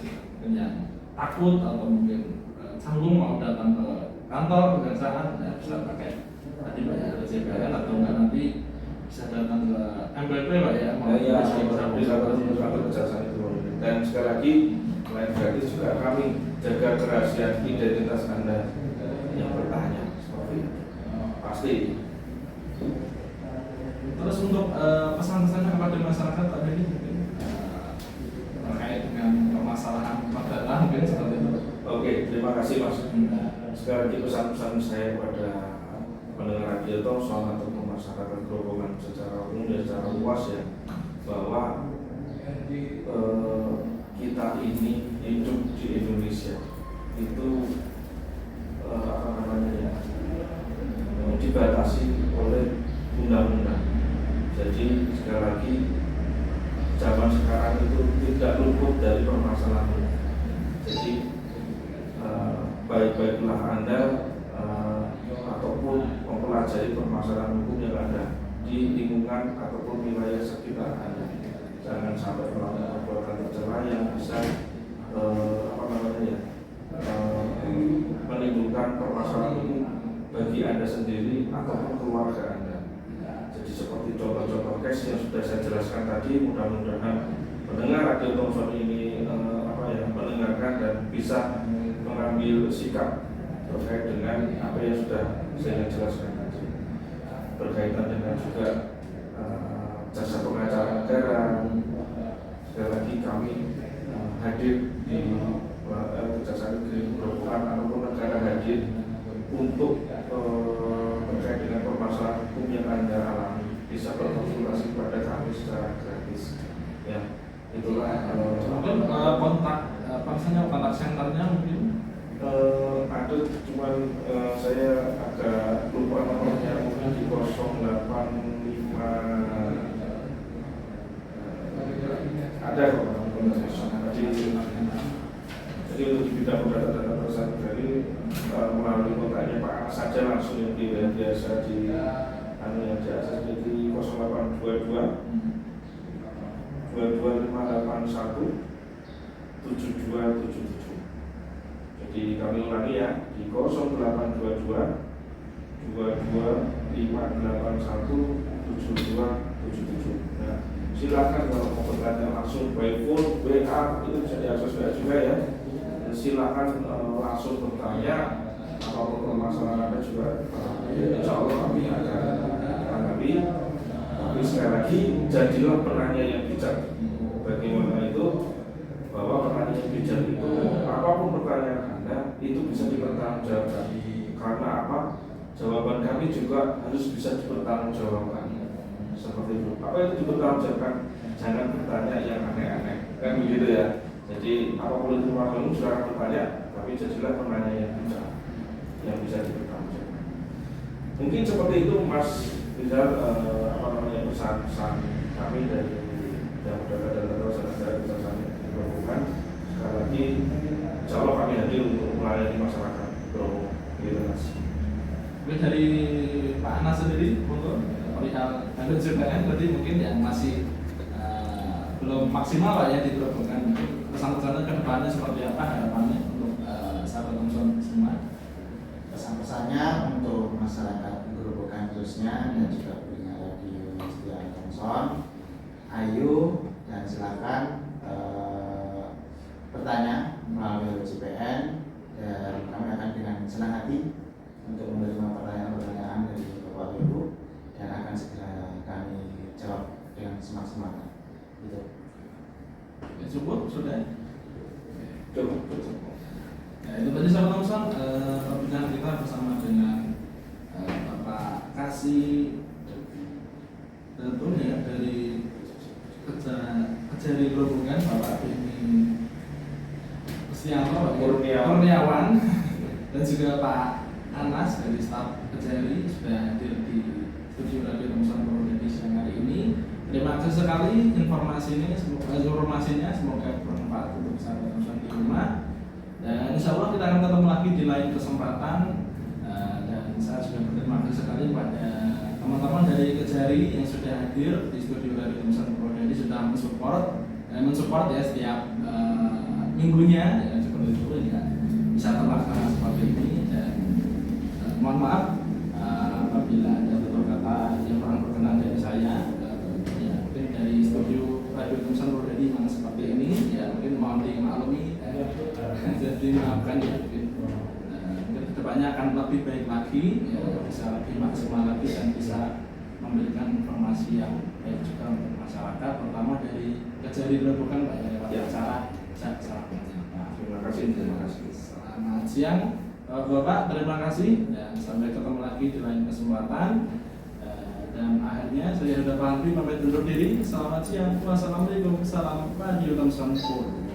A: yang takut atau mungkin canggung mau datang ke kantor kejaksaan ya bisa pakai tadi Pak ya LJPN, atau enggak nanti bisa datang ke MPP Pak ya,
B: bisa ke kejaksaan itu. Dan sekali lagi selain gratis juga kami jaga kerahasiaan identitas Anda yang bertanya seperti itu. Pasti.
A: Terus untuk pesan-pesannya kepada masyarakat tadi mungkin terkait dengan permasalahan perdata mungkin seperti itu.
B: Oke, terima kasih Mas. Sekali lagi pesan-pesan saya kepada pendengar radio Thompson atau masyarakat Grobogan secara umum dan secara luas ya, bahwa kita ini hidup di Indonesia itu dibatasi oleh undang-undang. Jadi sekali lagi zaman sekarang itu tidak luput dari permasalahan. Jadi baik-baiklah Anda ataupun mempelajari permasalahan hukum yang ada di lingkungan ataupun wilayah sekitar Anda. Jangan sampai melakukan perbuatan tercela yang bisa menimbulkan permasalahan hukum bagi Anda sendiri ataupun keluarga Anda. Jadi seperti contoh-contoh case yang sudah saya jelaskan tadi, mudah-mudahan pendengar radio Thompson ini mendengarkan dan bisa mengambil sikap terkait dengan apa yang sudah saya jelaskan tadi, berkaitan dengan juga jasa pengacara negara. Sekali lagi kami hadir di Kejaksaan Negeri Grobogan ataupun negara hadir untuk terkait dengan permasalahan hukum yang Anda alami, bisa berkonsultasi kepada kami secara gratis. Ya, itulah
A: mungkin kontak senternya mungkin
B: ada, cuman saya agak lupa nomornya, mungkin di 085 ada kok jadi untuk di bidang data dan transaksi dari melalui kontaknya Pak Anas saja langsung yang biasa di yang biasa di 0822 22581 7277. Jadi kami ulangi ya, di 0822 22581 7277. Nah, silakan kalau mau bertanya langsung by phone, WA itu bisa diakses juga ya. Silakan langsung bertanya apapun permasalahan Anda juga, insya Allah kami akan tanggapi. Tapi sekali lagi jadilah penanya yang bijak. Bagaimana itu bahwa penanya yang bijak itu apapun pertanyaan Anda itu bisa dipertanggungjawabkan. Karena apa? Jawaban kami juga harus bisa dipertanggungjawabkan. Seperti itu. Apa itu dipertanggungjawabkan? Jangan bertanya yang aneh-aneh. Kan begitu ya. Jadi apapun itu kamu silakan bertanya, tapi jadilah penanya yang bijak, yang bisa dipertanggungjawabkan. Mungkin seperti itu Mas Rizal, pesan-pesan kami dari yang data dan dari Kejaksaan Grobogan. Sekali lagi, insya Allah kami hadir untuk melayani masyarakat Grobogan. Gitu Mas.
A: Dari Pak Anas sendiri, untuk perihal LJPN berarti mungkin yang masih belum maksimal lah ya di Grobogan. Pesan-pesannya ke depannya seperti apa harapannya untuk sahabat Thompson semua?
C: Pesan-pesannya untuk masyarakat Grobogan khususnya dan juga pendengar radio setia Thompson, ayo dan silakan bertanya melalui LJPN dan kami akan dengan senang hati untuk menerima pertanyaan-pertanyaan dari Bapak Ibu dan akan segera kami jawab dengan semaksimal. Gitu.
A: Ya, cukup sudah.
B: Cukup.
A: Ya, itu tadi sahabat Thompson perbincangan kita bersama dengan Bapak Kasih tentunya dari Kejari Grobogan, Bapak Beni Kristianto Kurniawan dan juga Pak Anas dari staf Kejari sudah hadir di studio Radio Thompson Purwodadi siang hari ini. Terima kasih sekali informasinya, semoga bermanfaat untuk sahabat Thompson di rumah. Dan insya Allah kita akan ketemu lagi di lain kesempatan. Dan saya juga berterima kasih sekali kepada teman-teman dari Kejari yang sudah hadir di studio Radio Thompson Purwodadi, sudah mensupport ya setiap minggunya ya, seperti itu ya, bisa terlaksana seperti ini. Dan mohon maaf apabila ada tutur kata yang kurang berkenan dari saya, ya, mungkin dari studio Radio Thompson Purwodadi memang seperti ini ya, mungkin mohon dimaklumi. Jadi maafkan ya, mungkin kedepannya akan lebih baik lagi ya, bisa lebih maksimal lagi dan bisa memberikan informasi yang baik juga untuk masyarakat, terutama dari Kejari Grobogan lewat acara jaksa penyapa.
B: Terima kasih.
A: Selamat siang Bapak, terima kasih dan sampai ketemu lagi di lain kesempatan. Dan akhirnya saya Yuda Fahri pamit undur diri. Selamat siang. Wassalamualaikum. Salam Radio Thompson Purwodadi.